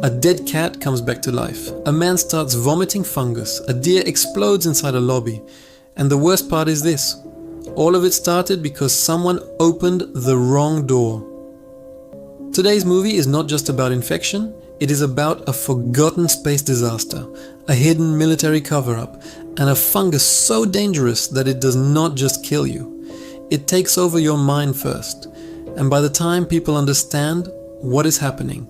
A dead cat comes back to life. A man starts vomiting fungus. A deer explodes inside a lobby. And the worst part is this. All of it started because someone opened the wrong door. Today's movie is not just about infection. It is about a forgotten space disaster, a hidden military cover-up, and a fungus so dangerous that it does not just kill you. It takes over your mind first. And by the time people understand what is happening,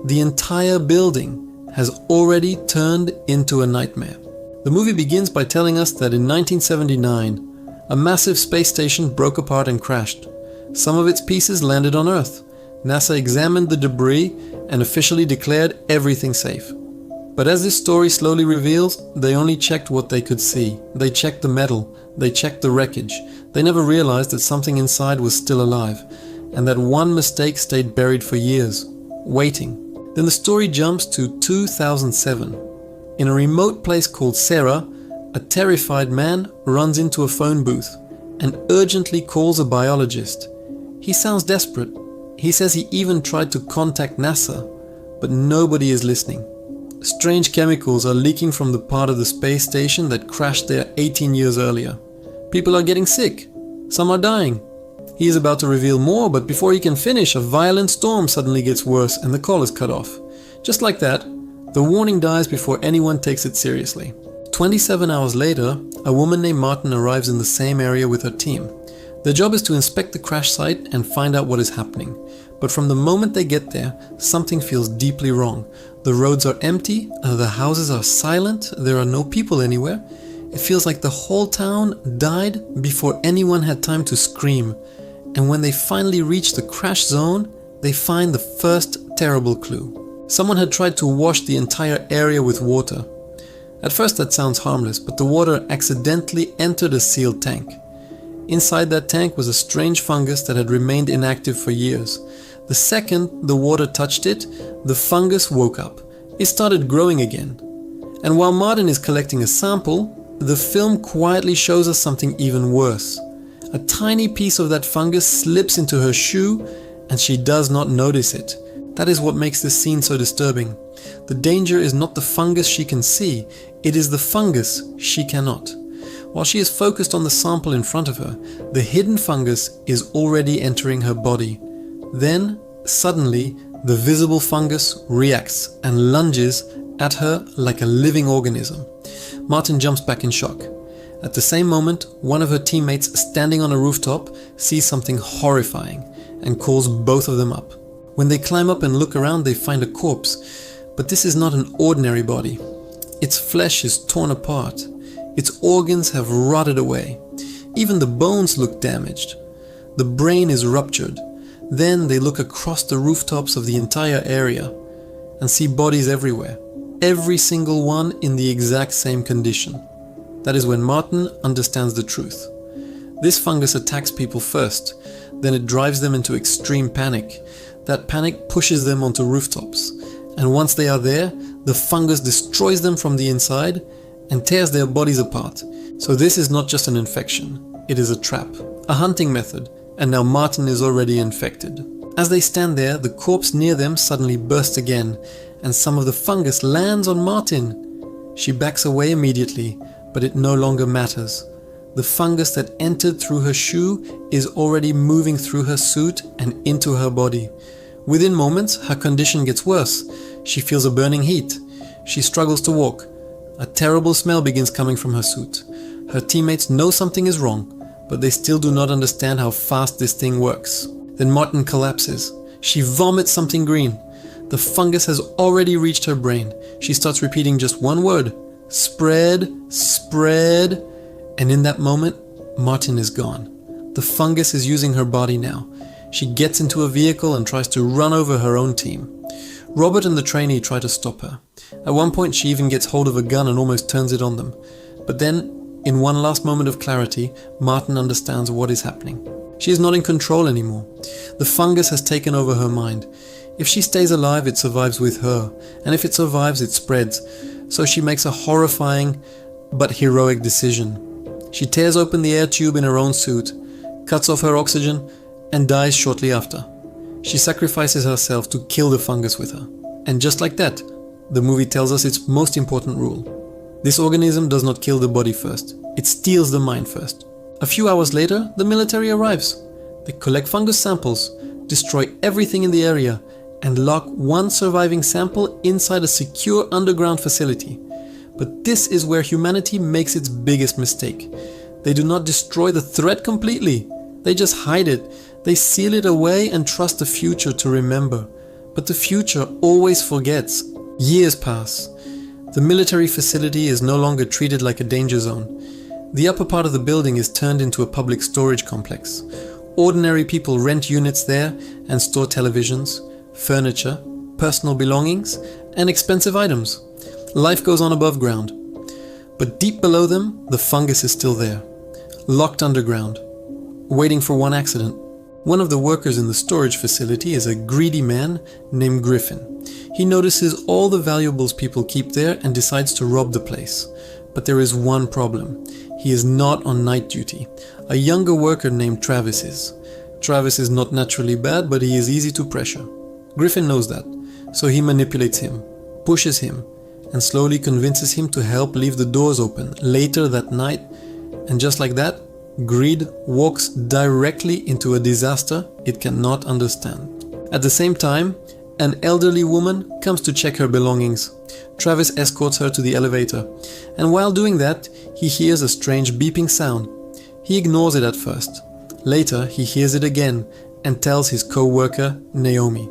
the entire building has already turned into a nightmare. The movie begins by telling us that in 1979, a massive space station broke apart and crashed. Some of its pieces landed on Earth. NASA examined the debris and officially declared everything safe. But as this story slowly reveals, they only checked what they could see. They checked the metal, they checked the wreckage. They never realized that something inside was still alive, and that one mistake stayed buried for years, waiting. Then the story jumps to 2007. In a remote place called Sarah, a terrified man runs into a phone booth and urgently calls a biologist. He sounds desperate. He says he even tried to contact NASA, but nobody is listening. Strange chemicals are leaking from the part of the space station that crashed there 18 years earlier. People are getting sick. Some are dying. He is about to reveal more, but before he can finish, a violent storm suddenly gets worse and the call is cut off. Just like that, the warning dies before anyone takes it seriously. 27 hours later, a woman named Martin arrives in the same area with her team. Their job is to inspect the crash site and find out what is happening. But from the moment they get there, something feels deeply wrong. The roads are empty, the houses are silent, there are no people anywhere. It feels like the whole town died before anyone had time to scream. And when they finally reach the crash zone, they find the first terrible clue. Someone had tried to wash the entire area with water. At first that sounds harmless, but the water accidentally entered a sealed tank. Inside that tank was a strange fungus that had remained inactive for years. The second the water touched it, the fungus woke up. It started growing again. And while Martin is collecting a sample, the film quietly shows us something even worse. A tiny piece of that fungus slips into her shoe and she does not notice it. That is what makes this scene so disturbing. The danger is not the fungus she can see, it is the fungus she cannot. While she is focused on the sample in front of her, the hidden fungus is already entering her body. Then, suddenly, the visible fungus reacts and lunges at her like a living organism. Martin jumps back in shock. At the same moment, one of her teammates standing on a rooftop sees something horrifying and calls both of them up. When they climb up and look around, they find a corpse. But this is not an ordinary body. Its flesh is torn apart. Its organs have rotted away. Even the bones look damaged. The brain is ruptured. Then they look across the rooftops of the entire area and see bodies everywhere. Every single one in the exact same condition. That is when Martin understands the truth. This fungus attacks people first, then it drives them into extreme panic. That panic pushes them onto rooftops, and once they are there, the fungus destroys them from the inside and tears their bodies apart. So this is not just an infection, it is a trap, a hunting method, and now Martin is already infected. As they stand there, the corpse near them suddenly bursts again, and some of the fungus lands on Martin. She backs away immediately, but it no longer matters. The fungus that entered through her shoe is already moving through her suit and into her body. Within moments, her condition gets worse. She feels a burning heat. She struggles to walk. A terrible smell begins coming from her suit. Her teammates know something is wrong, but they still do not understand how fast this thing works. Then Martin collapses. She vomits something green. The fungus has already reached her brain. She starts repeating just one word. Spread, spread. And in that moment, Martin is gone. The fungus is using her body now. She gets into a vehicle and tries to run over her own team. Robert and the trainee try to stop her. At one point she even gets hold of a gun and almost turns it on them. But then, in one last moment of clarity, Martin understands what is happening. She is not in control anymore. The fungus has taken over her mind. If she stays alive, it survives with her. And if it survives, it spreads. So she makes a horrifying but heroic decision. She tears open the air tube in her own suit, cuts off her oxygen, and dies shortly after. She sacrifices herself to kill the fungus with her. And just like that, the movie tells us its most important rule. This organism does not kill the body first, it steals the mind first. A few hours later, the military arrives. They collect fungus samples, destroy everything in the area, and lock one surviving sample inside a secure underground facility. But this is where humanity makes its biggest mistake. They do not destroy the threat completely. They just hide it. They seal it away and trust the future to remember. But the future always forgets. Years pass. The military facility is no longer treated like a danger zone. The upper part of the building is turned into a public storage complex. Ordinary people rent units there and store televisions, furniture, personal belongings, and expensive items. Life goes on above ground. But deep below them, the fungus is still there, locked underground, waiting for one accident. One of the workers in the storage facility is a greedy man named Griffin. He notices all the valuables people keep there and decides to rob the place. But there is one problem. He is not on night duty. A younger worker named Travis is. Travis is not naturally bad, but he is easy to pressure. Griffin knows that, so he manipulates him, pushes him, and slowly convinces him to help leave the doors open later that night. And just like that, greed walks directly into a disaster it cannot understand. At the same time, an elderly woman comes to check her belongings. Travis escorts her to the elevator, and while doing that, he hears a strange beeping sound. He ignores it at first. Later, he hears it again and tells his co-worker, Naomi.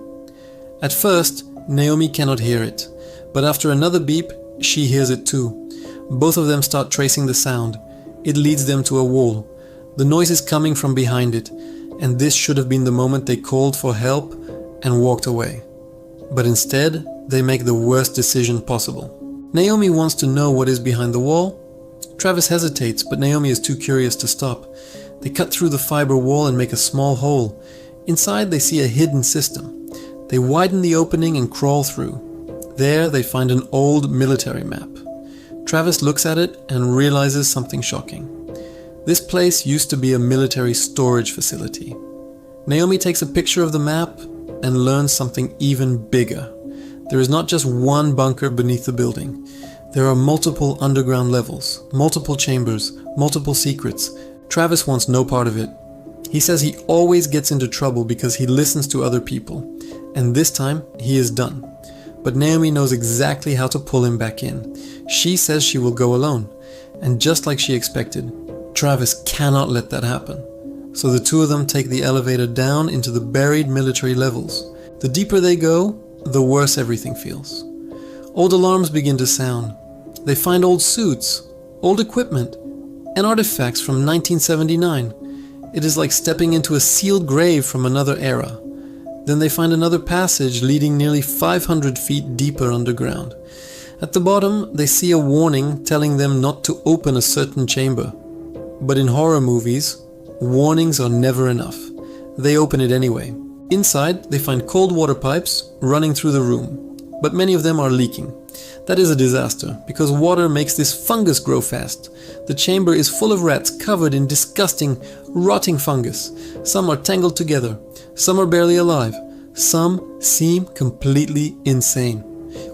At first, Naomi cannot hear it, but after another beep, she hears it too. Both of them start tracing the sound. It leads them to a wall. The noise is coming from behind it, and this should have been the moment they called for help and walked away. But instead, they make the worst decision possible. Naomi wants to know what is behind the wall. Travis hesitates, but Naomi is too curious to stop. They cut through the fiber wall and make a small hole. Inside, they see a hidden system. They widen the opening and crawl through. There, they find an old military map. Travis looks at it and realizes something shocking. This place used to be a military storage facility. Naomi takes a picture of the map and learns something even bigger. There is not just one bunker beneath the building. There are multiple underground levels, multiple chambers, multiple secrets. Travis wants no part of it. He says he always gets into trouble because he listens to other people, and this time he is done. But Naomi knows exactly how to pull him back in. She says she will go alone, and just like she expected, Travis cannot let that happen. So the two of them take the elevator down into the buried military levels. The deeper they go, the worse everything feels. Old alarms begin to sound. They find old suits, old equipment, and artifacts from 1979. It is like stepping into a sealed grave from another era. Then they find another passage leading nearly 500 feet deeper underground. At the bottom, they see a warning telling them not to open a certain chamber. But in horror movies, warnings are never enough. They open it anyway. Inside, they find cold water pipes running through the room, but many of them are leaking. That is a disaster, because water makes this fungus grow fast. The chamber is full of rats covered in disgusting, rotting fungus. Some are tangled together, some are barely alive, some seem completely insane.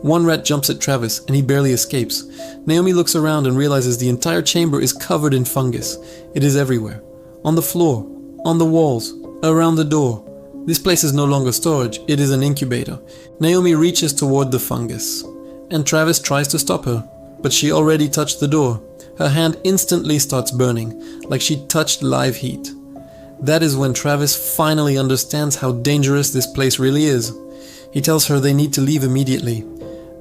One rat jumps at Travis and he barely escapes. Naomi looks around and realizes the entire chamber is covered in fungus. It is everywhere. On the floor, on the walls, around the door. This place is no longer storage, it is an incubator. Naomi reaches toward the fungus, and Travis tries to stop her, but she already touched the door. Her hand instantly starts burning, like she touched live heat. That is when Travis finally understands how dangerous this place really is. He tells her they need to leave immediately.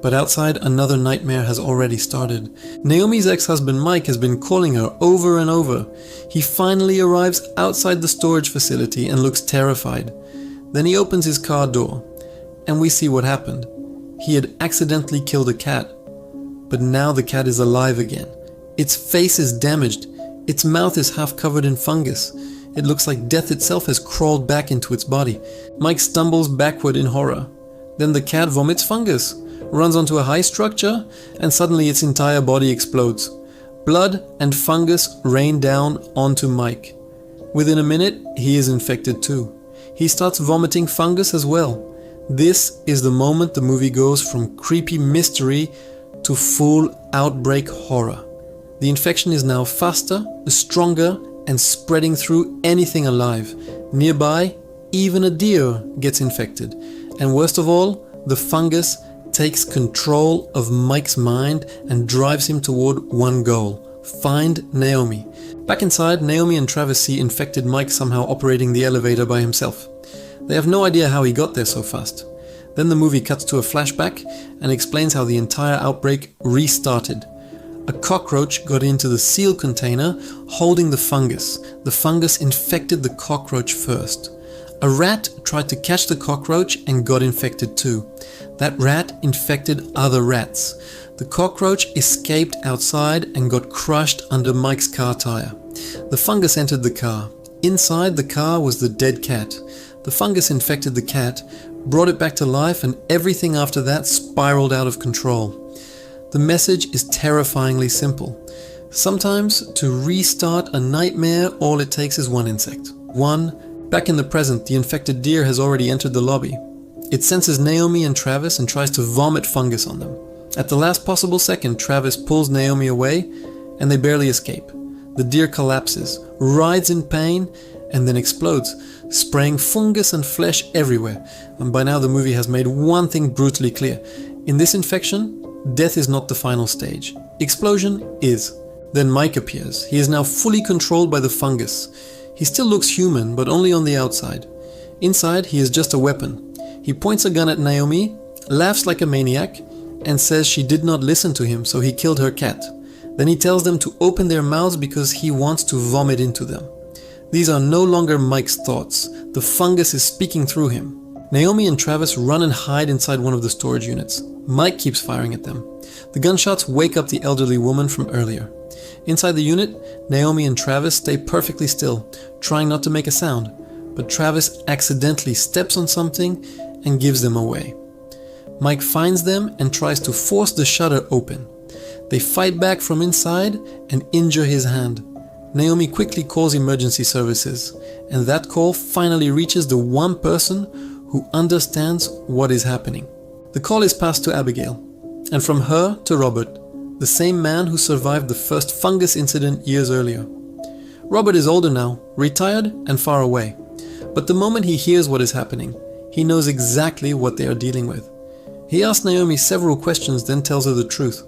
But outside, another nightmare has already started. Naomi's ex-husband Mike has been calling her over and over. He finally arrives outside the storage facility and looks terrified. Then he opens his car door, and we see what happened. He had accidentally killed a cat, but now the cat is alive again. Its face is damaged. Its mouth is half covered in fungus. It looks like death itself has crawled back into its body. Mike stumbles backward in horror. Then the cat vomits fungus, runs onto a high structure, and suddenly its entire body explodes. Blood and fungus rain down onto Mike. Within a minute, he is infected too. He starts vomiting fungus as well. This is the moment the movie goes from creepy mystery to full outbreak horror. The infection is now faster, stronger, and spreading through anything alive. Nearby, even a deer gets infected. And worst of all, the fungus takes control of Mike's mind and drives him toward one goal: find Naomi. Back inside, Naomi and Travis see infected Mike somehow operating the elevator by himself. They have no idea how he got there so fast. Then the movie cuts to a flashback and explains how the entire outbreak restarted. A cockroach got into the seal container holding the fungus. The fungus infected the cockroach first. A rat tried to catch the cockroach and got infected too. That rat infected other rats. The cockroach escaped outside and got crushed under Mike's car tire. The fungus entered the car. Inside the car was the dead cat. The fungus infected the cat, brought it back to life, and everything after that spiraled out of control. The message is terrifyingly simple. Sometimes to restart a nightmare, all it takes is one insect. Back in the present, the infected deer has already entered the lobby. It senses Naomi and Travis and tries to vomit fungus on them. At the last possible second, Travis pulls Naomi away and they barely escape. The deer collapses, writhes in pain, and then explodes, spraying fungus and flesh everywhere. And by now the movie has made one thing brutally clear. In this infection, death is not the final stage. Explosion is. Then Mike appears. He is now fully controlled by the fungus. He still looks human, but only on the outside. Inside, he is just a weapon. He points a gun at Naomi, laughs like a maniac, and says she did not listen to him, so he killed her cat. Then he tells them to open their mouths because he wants to vomit into them. These are no longer Mike's thoughts. The fungus is speaking through him. Naomi and Travis run and hide inside one of the storage units. Mike keeps firing at them. The gunshots wake up the elderly woman from earlier. Inside the unit, Naomi and Travis stay perfectly still, trying not to make a sound, but Travis accidentally steps on something and gives them away. Mike finds them and tries to force the shutter open. They fight back from inside and injure his hand. Naomi quickly calls emergency services, and that call finally reaches the one person who understands what is happening. The call is passed to Abigail, and from her to Robert, the same man who survived the first fungus incident years earlier. Robert is older now, retired and far away, but the moment he hears what is happening, he knows exactly what they are dealing with. He asks Naomi several questions, then tells her the truth.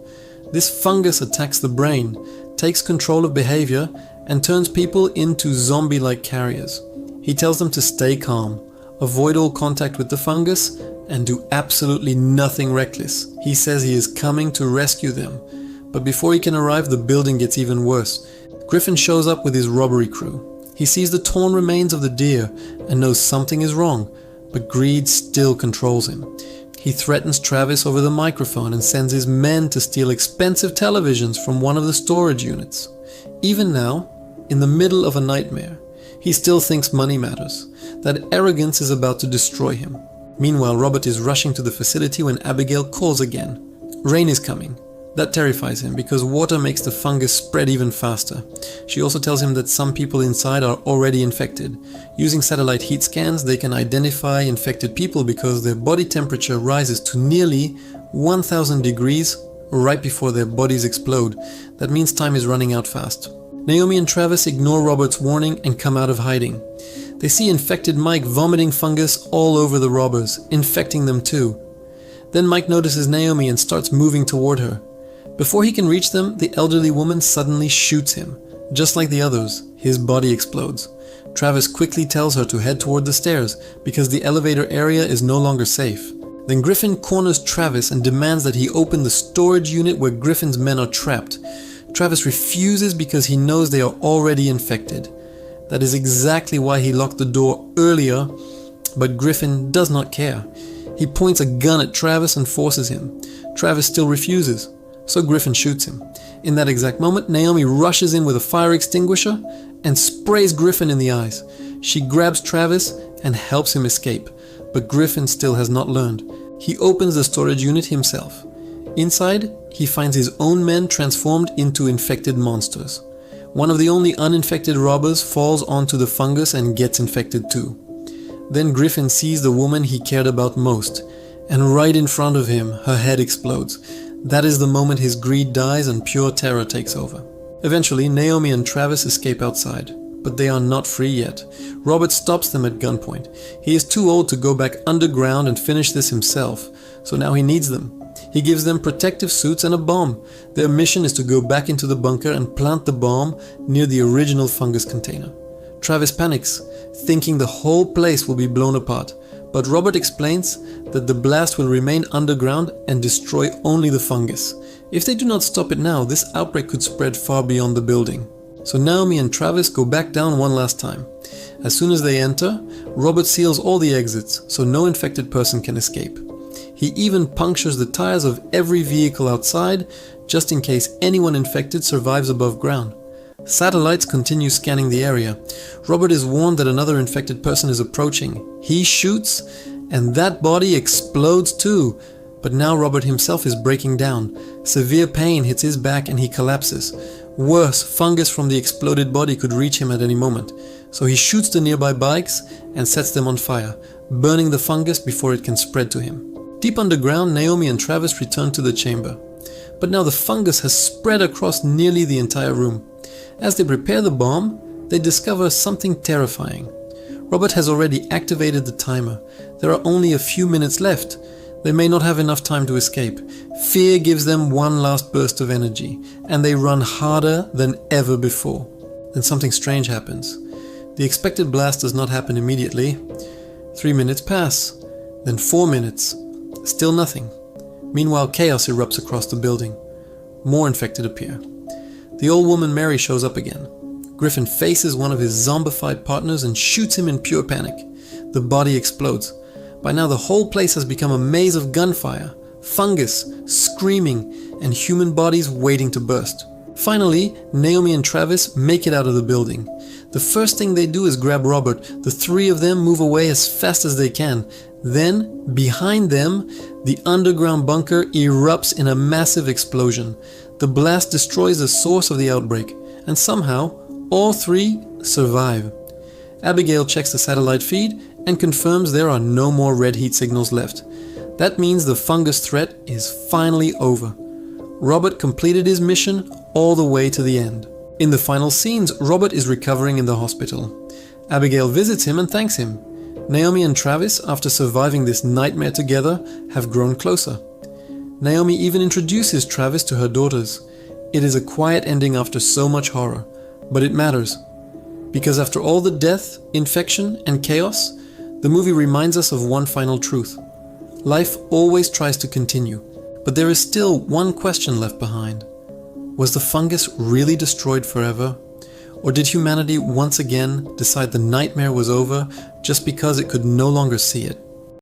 This fungus attacks the brain, takes control of behavior, and turns people into zombie-like carriers. He tells them to stay calm, avoid all contact with the fungus, and do absolutely nothing reckless. He says he is coming to rescue them. But before he can arrive, the building gets even worse. Griffin shows up with his robbery crew. He sees the torn remains of the deer and knows something is wrong, but greed still controls him. He threatens Travis over the microphone and sends his men to steal expensive televisions from one of the storage units. Even now, in the middle of a nightmare, he still thinks money matters, that arrogance is about to destroy him. Meanwhile, Robert is rushing to the facility when Abigail calls again. Rain is coming. That terrifies him because water makes the fungus spread even faster. She also tells him that some people inside are already infected. Using satellite heat scans, they can identify infected people because their body temperature rises to nearly 1000 degrees right before their bodies explode. That means time is running out fast. Naomi and Travis ignore Robert's warning and come out of hiding. They see infected Mike vomiting fungus all over the robbers, infecting them too. Then Mike notices Naomi and starts moving toward her. Before he can reach them, the elderly woman suddenly shoots him. Just like the others, his body explodes. Travis quickly tells her to head toward the stairs because the elevator area is no longer safe. Then Griffin corners Travis and demands that he open the storage unit where Griffin's men are trapped. Travis refuses because he knows they are already infected. That is exactly why he locked the door earlier, but Griffin does not care. He points a gun at Travis and forces him. Travis still refuses, so Griffin shoots him. In that exact moment, Naomi rushes in with a fire extinguisher and sprays Griffin in the eyes. She grabs Travis and helps him escape, but Griffin still has not learned. He opens the storage unit himself. Inside, he finds his own men transformed into infected monsters. One of the only uninfected robbers falls onto the fungus and gets infected too. Then Griffin sees the woman he cared about most, and right in front of him, her head explodes. That is the moment his greed dies and pure terror takes over. Eventually, Naomi and Travis escape outside, but they are not free yet. Robert stops them at gunpoint. He is too old to go back underground and finish this himself, so now he needs them. He gives them protective suits and a bomb. Their mission is to go back into the bunker and plant the bomb near the original fungus container. Travis panics, thinking the whole place will be blown apart, but Robert explains that the blast will remain underground and destroy only the fungus. If they do not stop it now, this outbreak could spread far beyond the building. So Naomi and Travis go back down one last time. As soon as they enter, Robert seals all the exits so no infected person can escape. He even punctures the tires of every vehicle outside, just in case anyone infected survives above ground. Satellites continue scanning the area. Robert is warned that another infected person is approaching. He shoots, and that body explodes too. But now Robert himself is breaking down. Severe pain hits his back and he collapses. Worse, fungus from the exploded body could reach him at any moment. So he shoots the nearby bikes and sets them on fire, burning the fungus before it can spread to him. Deep underground, Naomi and Travis return to the chamber. But now the fungus has spread across nearly the entire room. As they prepare the bomb, they discover something terrifying. Robert has already activated the timer. There are only a few minutes left. They may not have enough time to escape. Fear gives them one last burst of energy, and they run harder than ever before. Then something strange happens. The expected blast does not happen immediately. 3 minutes pass, then 4 minutes. Still nothing. Meanwhile, chaos erupts across the building. More infected appear. The old woman Mary shows up again. Griffin faces one of his zombified partners and shoots him in pure panic. The body explodes. By now the whole place has become a maze of gunfire, fungus, screaming, and human bodies waiting to burst. Finally, Naomi and Travis make it out of the building. The first thing they do is grab Robert. The three of them move away as fast as they can. Then, behind them, the underground bunker erupts in a massive explosion. The blast destroys the source of the outbreak, and somehow, all three survive. Abigail checks the satellite feed and confirms there are no more red heat signals left. That means the fungus threat is finally over. Robert completed his mission all the way to the end. In the final scenes, Robert is recovering in the hospital. Abigail visits him and thanks him. Naomi and Travis, after surviving this nightmare together, have grown closer. Naomi even introduces Travis to her daughters. It is a quiet ending after so much horror, but it matters. Because after all the death, infection, and chaos, the movie reminds us of one final truth. Life always tries to continue, but there is still one question left behind. Was the fungus really destroyed forever? Or did humanity once again decide the nightmare was over just because it could no longer see it?